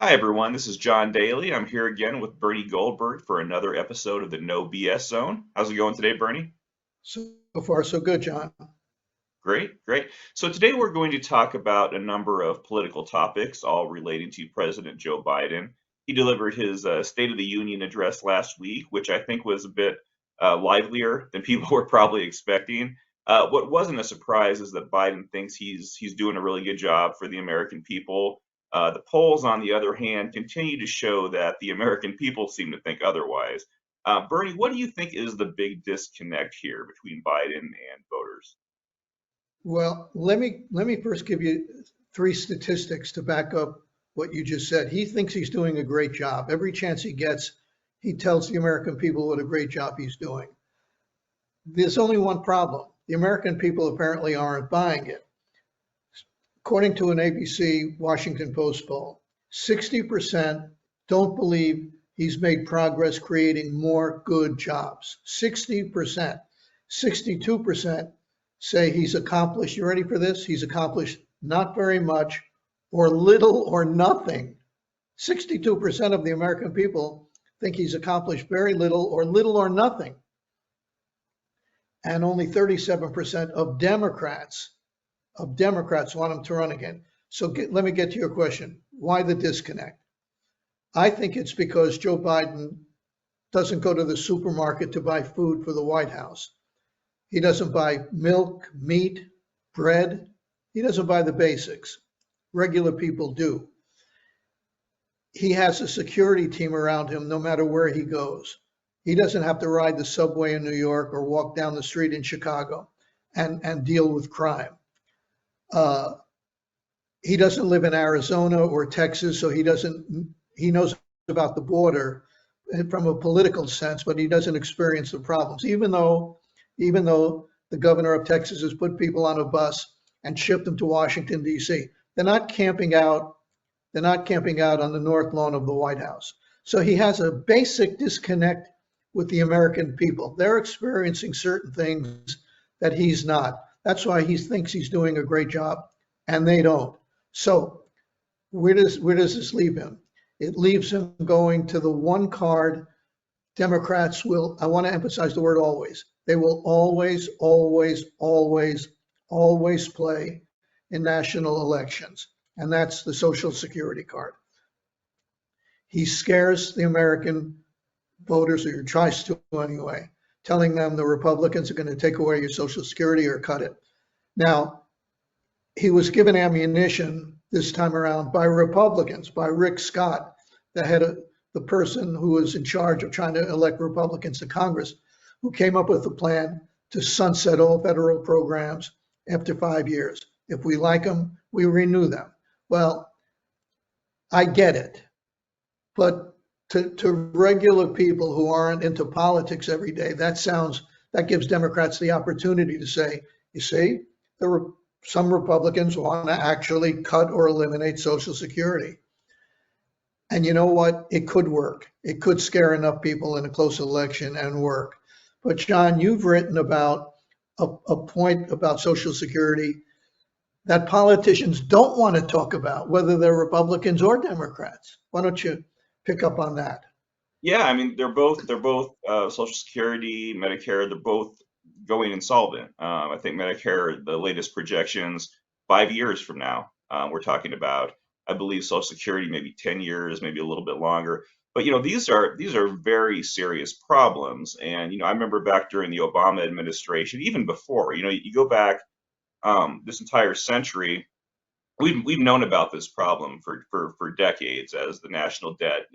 Hi everyone, this is John Daly. I'm here again with Bernie Goldberg for another episode of the No BS Zone. How's it going today, Bernie? So far, so good, John. Great, great. So today we're going to talk about a number of political topics, all relating to President Joe Biden. He delivered his State of the Union address last week, which I think was a bit livelier than people were probably expecting. What wasn't a surprise is that Biden thinks he's doing a really good job for the American people. The polls, on the other hand, continue to show that the American people seem to think otherwise. Bernie, what do you think is the big disconnect here between Biden and voters? Well, let me first give you three statistics to back up what you just said. He thinks he's doing a great job. Every chance he gets, he tells the American people what a great job he's doing. There's only one problem. The American people apparently aren't buying it. According to an ABC Washington Post poll, 60% don't believe he's made progress creating more good jobs. 60%. 62% say he's accomplished, you ready for this? He's accomplished not very much or little or nothing. 62% of the American people think he's accomplished very little or nothing. And only 37% of Democrats want him to run again. So let me get to your question. Why the disconnect? I think it's because Joe Biden doesn't go to the supermarket to buy food for the White House. He doesn't buy milk, meat, bread. He doesn't buy the basics. Regular people do. He has a security team around him no matter where he goes. He doesn't have to ride the subway in New York or walk down the street in Chicago and deal with crime. Uh, he doesn't live in Arizona or Texas, so he knows about the border from a political sense, but he doesn't experience the problems, even though the governor of Texas has put people on a bus and shipped them to Washington, D.C. They're not camping out. They're not camping out on the north lawn of the White House. So he has a basic disconnect with the American people. They're experiencing certain things that he's not. That's why he thinks he's doing a great job, and they don't. So where does this leave him? It leaves him going to the one card Democrats will, I want to emphasize the word always. They will always, always, always, always play in national elections, and that's the Social Security card. He scares the American voters, or tries to anyway, telling them the Republicans are going to take away your Social Security or cut it. Now, he was given ammunition this time around by Republicans, by Rick Scott, the person who was in charge of trying to elect Republicans to Congress, who came up with a plan to sunset all federal programs after 5 years. If we like them, we renew them. Well, I get it, but to regular people who aren't into politics every day, that gives Democrats the opportunity to say, you see, some Republicans want to actually cut or eliminate Social Security. And you know what? It could work. It could scare enough people in a close election and work. But John, you've written about a point about Social Security that politicians don't want to talk about, whether they're Republicans or Democrats. Why don't you pick up on that? Yeah, I mean they're both Social Security, Medicare. They're both going insolvent. I think Medicare, the latest projections, 5 years from now, we're talking about. I believe Social Security maybe 10 years, maybe a little bit longer. But these are very serious problems. And I remember back during the Obama administration, even before. You go back this entire century. We've known about this problem for decades as the national debt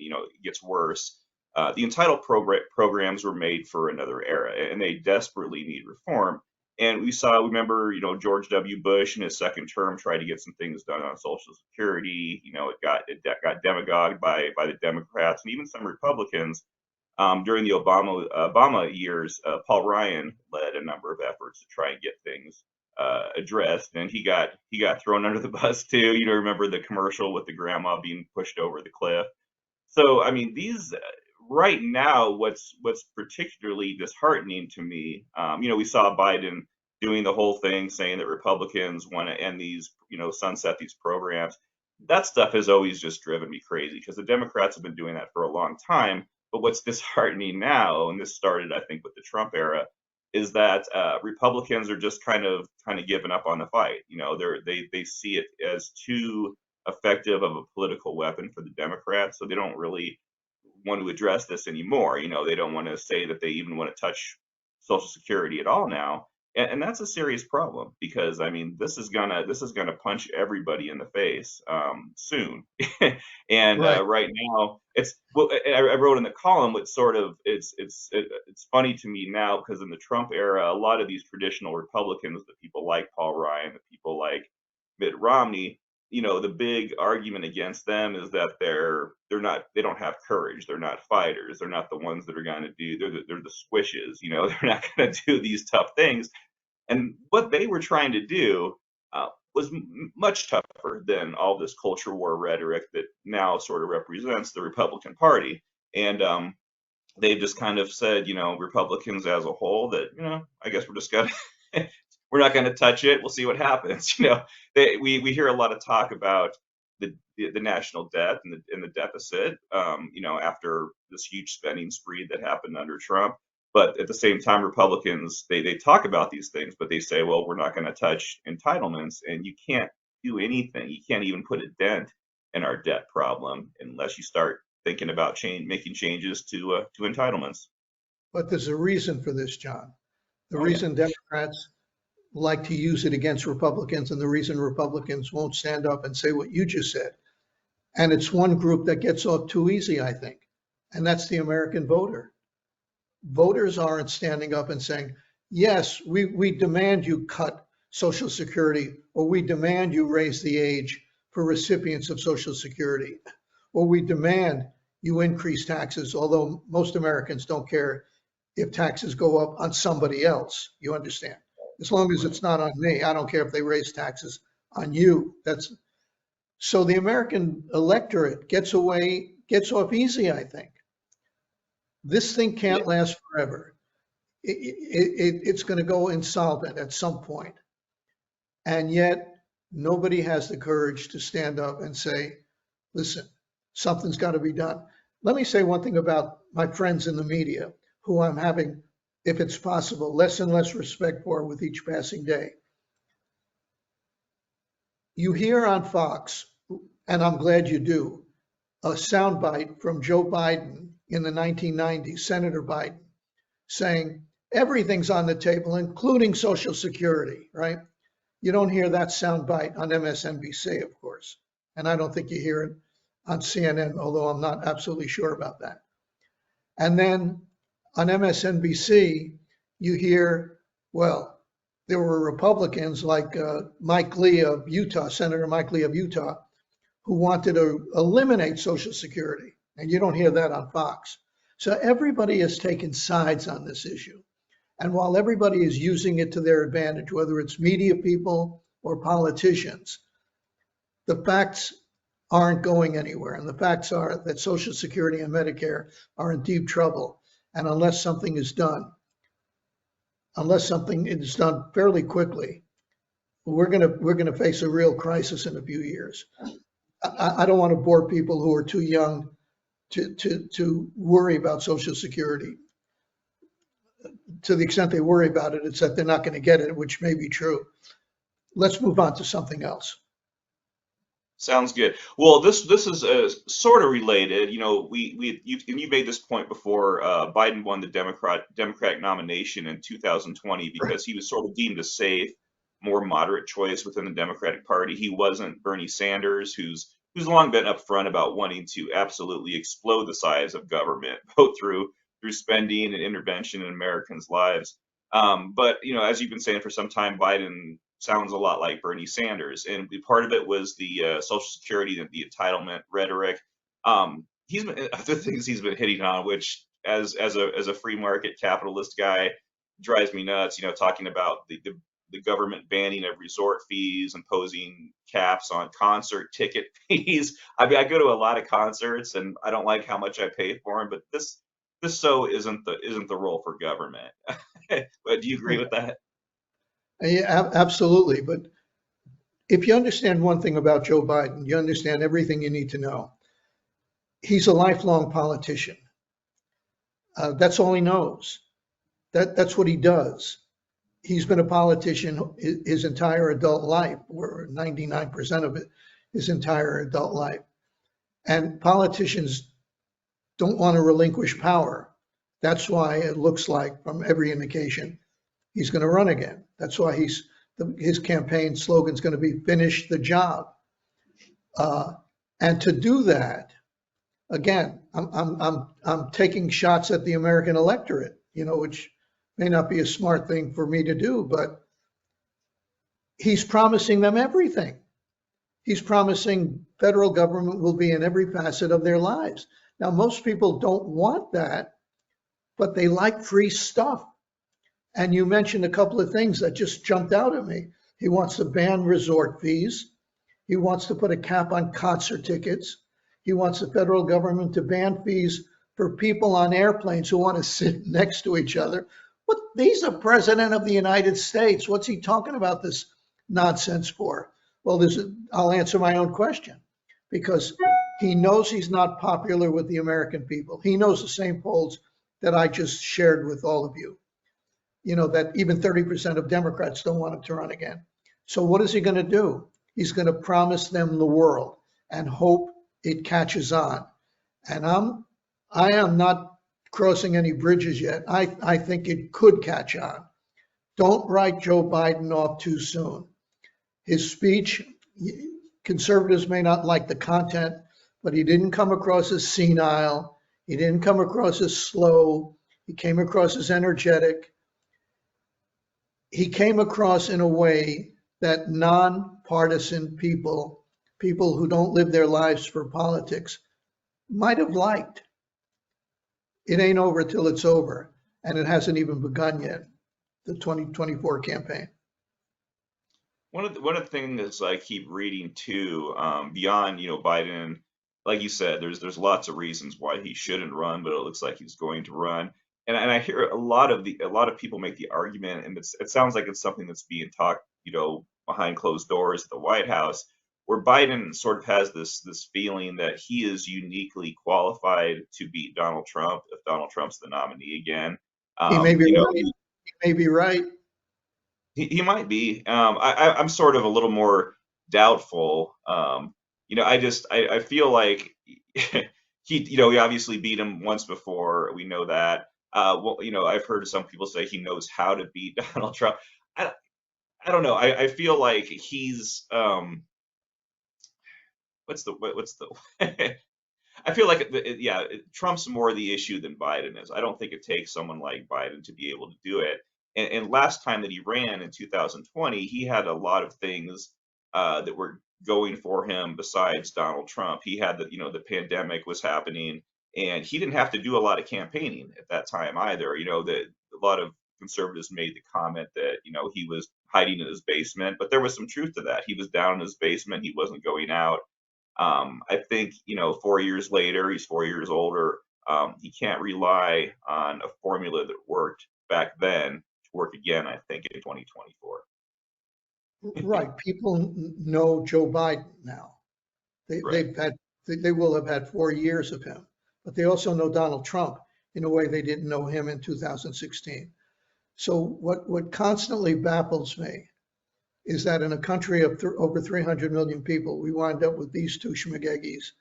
gets worse. The programs were made for another era, and they desperately need reform. And remember, George W. Bush in his second term tried to get some things done on Social Security. It got demagogued by the Democrats and even some Republicans. During the Obama years, Paul Ryan led a number of efforts to try and get things addressed, and he got thrown under the bus too. Remember the commercial with the grandma being pushed over the cliff. So I mean, these right now, what's particularly disheartening to me, we saw Biden doing the whole thing saying that Republicans want to end these, sunset these programs. that stuff has always just driven me crazy because the Democrats have been doing that for a long time. But what's disheartening now, and this started, I think, with the Trump era, is that Republicans are just kind of giving up on the fight. They see it as too effective of a political weapon for the Democrats, so they don't really want to address this anymore. They don't want to say that they even want to touch Social Security at all now, and that's a serious problem because I mean this is gonna punch everybody in the face soon. And Right. right now, it's well, I wrote in the column. It's sort of it's funny to me now because in the Trump era, a lot of these traditional Republicans, the people like Paul Ryan, the people like Mitt Romney, the big argument against them is that they don't have courage. They're not fighters. They're not the ones that are going to do. They're the squishes. They're not going to do these tough things. And what they were trying to do was much tougher than all this culture war rhetoric that now sort of represents the Republican Party. And they've just kind of said, Republicans as a whole, that I guess we're just gonna we're not going to touch it. We'll see what happens. We hear a lot of talk about the national debt and the deficit. After this huge spending spree that happened under Trump. But at the same time, Republicans they talk about these things, but they say, well, we're not going to touch entitlements, and you can't do anything. You can't even put a dent in our debt problem unless you start thinking about making changes to entitlements. But there's a reason for this, John. The Oh yeah. reason Democrats like to use it against Republicans and the reason Republicans won't stand up and say what you just said. And it's one group that gets off too easy, I think, and that's the American voter. Voters aren't standing up and saying, yes, we demand you cut Social Security, or we demand you raise the age for recipients of Social Security, or we demand you increase taxes, although most Americans don't care if taxes go up on somebody else. You understand? As long as Right. it's not on me, I don't care if they raise taxes on you. That's so the American electorate gets off easy, I think. This thing Yeah. can't last forever. It's going to go insolvent at some point. And yet nobody has the courage to stand up and say, listen, something's got to be done. Let me say one thing about my friends in the media, who I'm having, if it's possible, less and less respect for with each passing day. You hear on Fox, and I'm glad you do, a soundbite from Joe Biden in the 1990s, Senator Biden, saying everything's on the table, including Social Security, right? You don't hear that soundbite on MSNBC, of course. And I don't think you hear it on CNN, although I'm not absolutely sure about that. And then on MSNBC, you hear, well, there were Republicans like Mike Lee of Utah, Senator Mike Lee of Utah, who wanted to eliminate Social Security. And you don't hear that on Fox. So everybody has taken sides on this issue. And while everybody is using it to their advantage, whether it's media people or politicians, the facts aren't going anywhere. And the facts are that Social Security and Medicare are in deep trouble. And unless something is done fairly quickly, we're gonna face a real crisis in a few years. I don't want to bore people who are too young to worry about Social Security. To the extent they worry about it, it's that they're not going to get it, which may be true. Let's move on to something else. Sounds good. Well, this is sort of related. You made this point before. Biden won the Democratic nomination in 2020 Right. because he was sort of deemed a safe, more moderate choice within the Democratic Party. He wasn't Bernie Sanders, who's long been upfront about wanting to absolutely explode the size of government, both through spending and intervention in Americans' lives. But as you've been saying for some time, Biden sounds a lot like Bernie Sanders, and part of it was the Social Security and the entitlement rhetoric. He's been other things he's been hitting on, which as a free market capitalist guy drives me nuts. Talking about the government banning of resort fees, imposing caps on concert ticket fees. I mean, I go to a lot of concerts, and I don't like how much I pay for them, but this so isn't the role for government. But do you agree with that? Yeah, absolutely. But if you understand one thing about Joe Biden, you understand everything you need to know. He's a lifelong politician. That's all he knows. That's what he does. He's been a politician his entire adult life, or 99% of it, his entire adult life. And politicians don't want to relinquish power. That's why it looks like, from every indication, he's going to run again. That's why his campaign slogan is going to be "Finish the job." And to do that, again, I'm taking shots at the American electorate, which may not be a smart thing for me to do, but he's promising them everything. He's promising federal government will be in every facet of their lives. Now, most people don't want that, but they like free stuff. And you mentioned a couple of things that just jumped out at me. He wants to ban resort fees. He wants to put a cap on concert tickets. He wants the federal government to ban fees for people on airplanes who want to sit next to each other. He's the president of the United States. What's he talking about this nonsense for? Well, I'll answer my own question, because he knows he's not popular with the American people. He knows the same polls that I just shared with all of you, that even 30% of Democrats don't want him to run again. So what is he going to do? He's going to promise them the world and hope it catches on. And I am not crossing any bridges yet. I think it could catch on. Don't write Joe Biden off too soon. His speech, conservatives may not like the content, but he didn't come across as senile. He didn't come across as slow. He came across as energetic. He came across in a way that nonpartisan people who don't live their lives for politics, might have liked. It ain't over till it's over, and it hasn't even begun yet, the 2024 campaign. One of the things I keep reading too, beyond Biden, like you said, there's lots of reasons why he shouldn't run, but it looks like he's going to run. And I hear a lot of people make the argument, and it sounds like it's something that's being talked, behind closed doors at the White House, where Biden sort of has this feeling that he is uniquely qualified to beat Donald Trump if Donald Trump's the nominee again. He may be right. He may be right. He might be. I'm sort of a little more doubtful. I feel like he obviously beat him once before. We know that. I've heard some people say he knows how to beat Donald Trump. I don't know. I feel like he's what's the I feel like Trump's more the issue than Biden is. I don't think it takes someone like Biden to be able to do it. And last time that he ran in 2020, he had a lot of things that were going for him besides Donald Trump. He had the pandemic was happening, and he didn't have to do a lot of campaigning at that time either. A lot of conservatives made the comment that he was hiding in his basement, but there was some truth to that. He was down in his basement. He wasn't going out. I think 4 years later, he's 4 years older. He can't rely on a formula that worked back then to work again, I think, in 2024. Right. People know Joe Biden now. Right. They will have had 4 years of him, but they also know Donald Trump in a way they didn't know him in 2016. So what constantly baffles me is that in a country of over 300 million people, we wind up with these two schmageggies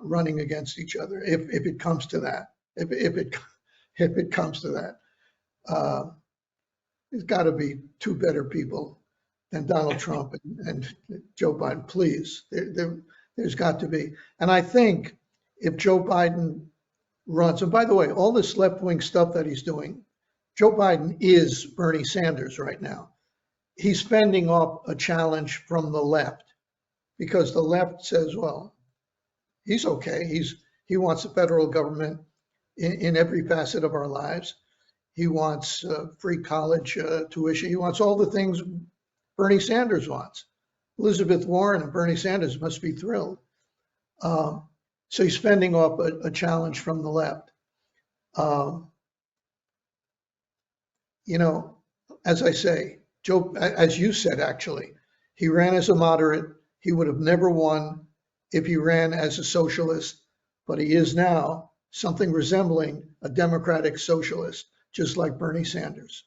running against each other. If it comes to that, if it comes to that, there's got to be two better people than Donald Trump and Joe Biden. Please, there's got to be. And I think if Joe Biden runs, and by the way, all this left-wing stuff that he's doing, Joe Biden is Bernie Sanders right now. He's fending off a challenge from the left because the left says, well, he's okay. He wants the federal government in every facet of our lives. He wants free college tuition. He wants all the things Bernie Sanders wants. Elizabeth Warren and Bernie Sanders must be thrilled. So he's fending off a challenge from the left. As I say, Joe, as you said, actually, He ran as a moderate. He would have never won if he ran as a socialist, but he is now something resembling a democratic socialist, just like Bernie Sanders.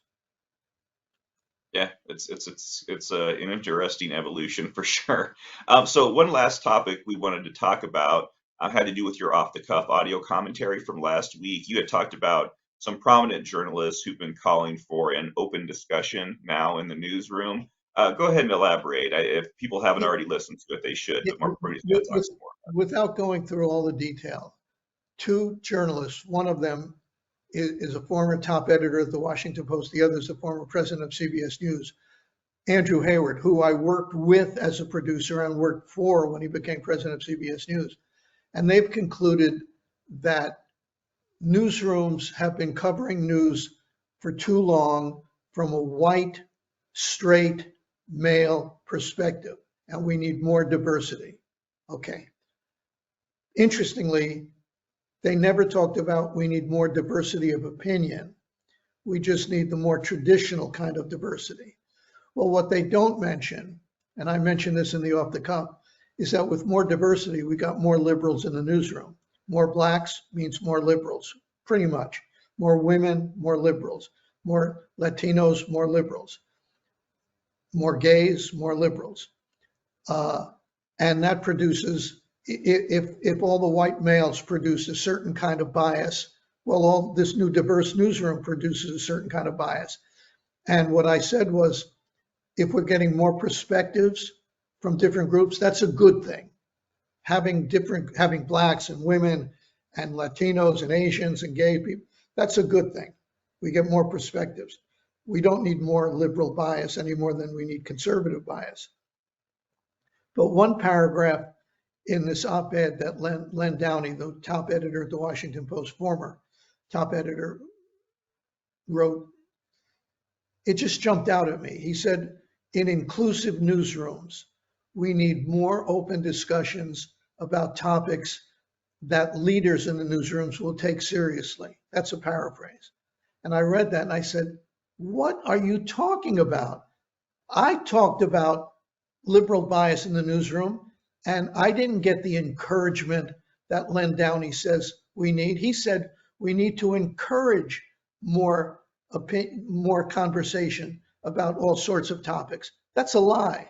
Yeah, it's an interesting evolution for sure. So one last topic we wanted to talk about had to do with your off-the-cuff audio commentary from last week. You had talked about some prominent journalists who've been calling for an open discussion now in the newsroom. Go ahead and elaborate. If people haven't already listened to it, they should. But Mark Bernie's going to talk some more. Without going through all the detail, two journalists, one of them is a former top editor of the Washington Post, the other is a former president of CBS News, Andrew Hayward, who I worked with as a producer and worked for when he became president of CBS News. And they've concluded that newsrooms have been covering news for too long from a white, straight, male perspective, and we need more diversity. Okay. Interestingly, they never talked about we need more diversity of opinion. We just need the more traditional kind of diversity. Well, what they don't mention, and I mentioned this in the off the cuff, is that with more diversity, we got more liberals in the newsroom. More blacks means more liberals, pretty much. More women, more liberals. More Latinos, more liberals. More gays, more liberals. And that produces, if all the white males produce a certain kind of bias, well, all this new diverse newsroom produces a certain kind of bias. And what I said was, if we're getting more perspectives from different groups, that's a good thing. Having blacks and women and Latinos and Asians and gay people, that's a good thing. We get more perspectives. We don't need more liberal bias any more than we need conservative bias. But one paragraph in this op-ed that Len Downey, the top editor at the Washington Post, former top editor, wrote, it just jumped out at me. He said, in inclusive newsrooms, we need more open discussions about topics that leaders in the newsrooms will take seriously. That's a paraphrase. And I read that and I said, what are you talking about? I talked about liberal bias in the newsroom, and I didn't get the encouragement that Len Downey says we need. He said we need to encourage more conversation about all sorts of topics. That's a lie.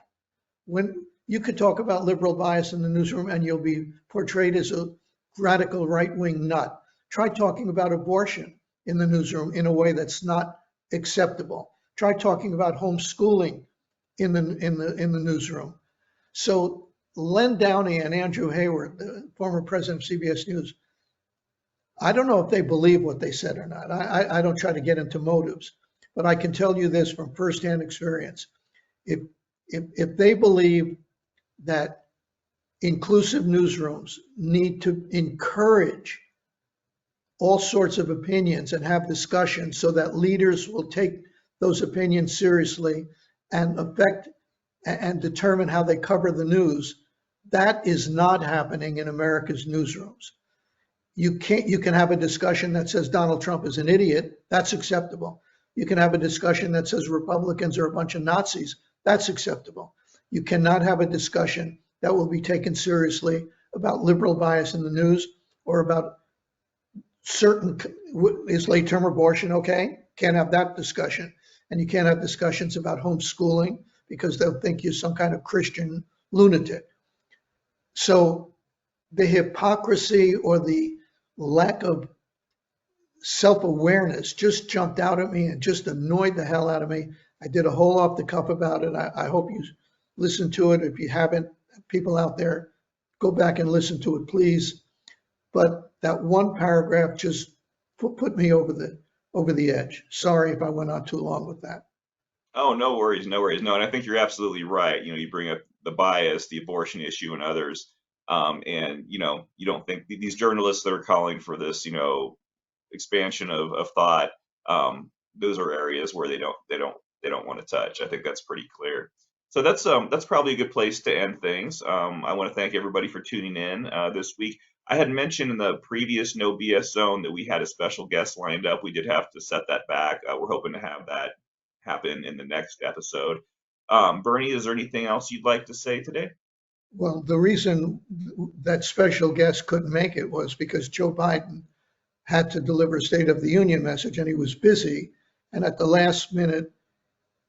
When you could talk about liberal bias in the newsroom and you'll be portrayed as a radical right-wing nut. Try talking about abortion in the newsroom in a way that's not acceptable. Try talking about homeschooling in the newsroom. So Len Downey and Andrew Hayward, the former president of CBS News, I don't know if they believe what they said or not. I don't try to get into motives, but I can tell you this from firsthand experience. If they believe that inclusive newsrooms need to encourage all sorts of opinions and have discussions so that leaders will take those opinions seriously and affect and determine how they cover the news, that is not happening in America's newsrooms. You can have a discussion that says Donald Trump is an idiot. That's acceptable. You can have a discussion that says Republicans are a bunch of Nazis. That's acceptable. You cannot have a discussion that will be taken seriously about liberal bias in the news or about certain, is late term abortion okay? Can't have that discussion. And you can't have discussions about homeschooling because they'll think you're some kind of Christian lunatic. So the hypocrisy or the lack of self-awareness just jumped out at me and just annoyed the hell out of me. I did a whole off the cuff about it. I hope you listen to it. If you haven't, people out there, go back and listen to it, please. But that one paragraph just put me over the edge. Sorry if I went on too long with that. Oh, no worries, no worries. No, and I think you're absolutely right. You bring up the bias, the abortion issue, and others. And you don't think these journalists that are calling for this, expansion of thought, those are areas where they don't want to touch. I think that's pretty clear. So that's probably a good place to end things. I want to thank everybody for tuning in this week. I had mentioned in the previous No BS Zone that we had a special guest lined up. We did have to set that back. We're hoping to have that happen in the next episode. Bernie, is there anything else you'd like to say today? Well, the reason that special guest couldn't make it was because Joe Biden had to deliver a State of the Union message and he was busy. And at the last minute,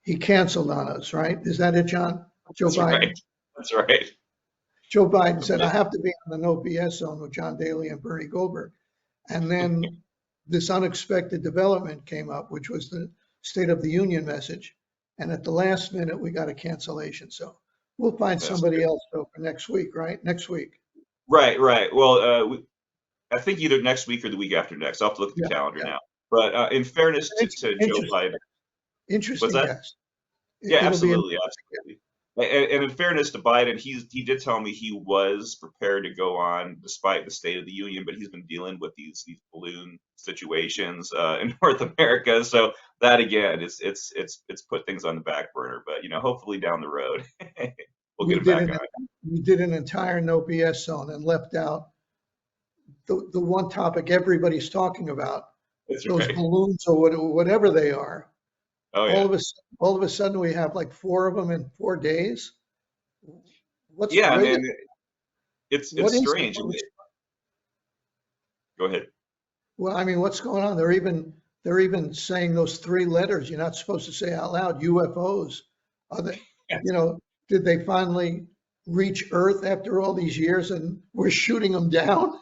he canceled on us, right? Is that it, John? Joe That's Biden? right. That's right. Joe Biden said, I have to be on the no BS zone with John Daly and Bernie Goldberg. And then this unexpected development came up, which was the State of the Union message. And at the last minute, we got a cancellation. So we'll find That's somebody good. else for next week, right? Next week. Right, right. Well, I think either next week or the week after next. I'll have to look at the Yeah, calendar yeah. now. But in fairness to Joe Interesting, Biden, what's interesting that? guest. Yeah, It'll be an absolutely, absolutely. And in fairness to Biden, he did tell me he was prepared to go on despite the State of the Union, but he's been dealing with these balloon situations in North America. So that again, it's put things on the back burner. But hopefully down the road, we'll get we him did back an on. we did an entire no BS zone and left out the one topic everybody's talking about, That's those right. balloons or whatever they are. Oh All yeah, of a all of a sudden we have like four of them in 4 days. What's yeah, where man. did It's what is it? strange. Go ahead. Well, I mean, what's going on? They're even saying those three letters you're not supposed to say out loud, UFOs. Are they, you know, did they finally reach Earth after all these years and we're shooting them down?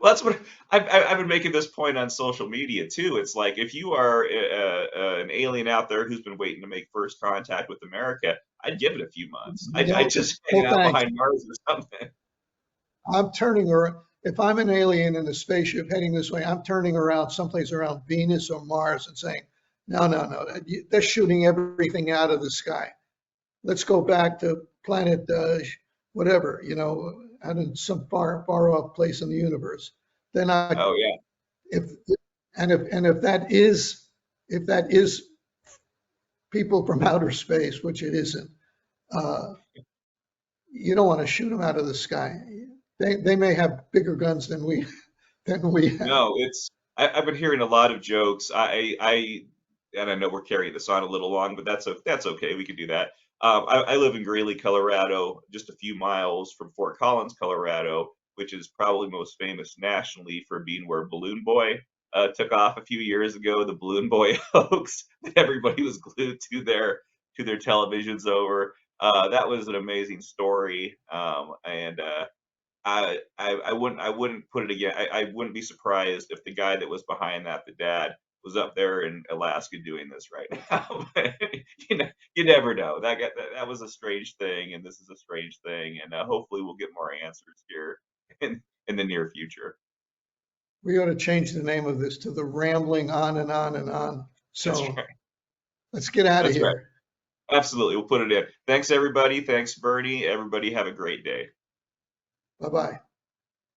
Well, that's what I've been making this point on social media too. It's like if you are an alien out there who's been waiting to make first contact with America, I'd give it a few months. I'd No, just hang no out thanks. behind Mars or something. I'm turning around. If I'm an alien in a spaceship heading this way, I'm turning around someplace around Venus or Mars and saying, no, no, no, they're shooting everything out of the sky. Let's go back to planet whatever, out in some far, far off place in the universe. Then Oh yeah. if, if that is people from outer space, which it isn't, uh, you don't want to shoot them out of the sky. They may have bigger guns than we have. No, I've been hearing a lot of jokes. And I know we're carrying this on a little long, but that's okay. We can do that. I live in Greeley, Colorado, just a few miles from Fort Collins, Colorado, which is probably most famous nationally for being where Balloon Boy took off a few years ago. The Balloon Boy hoax that everybody was glued to their televisions over. That was an amazing story, and I wouldn't put it again. I wouldn't be surprised if the guy that was behind that, the dad, was up there in Alaska doing this right now. But, you never know. That was a strange thing, and this is a strange thing, and hopefully we'll get more answers here in the near future. We ought to change the name of this to the rambling on and on and on. That's So right. let's get out of That's right. here. Absolutely. We'll put it in. Thanks everybody. Thanks Bernie. Everybody have a great day. Bye bye.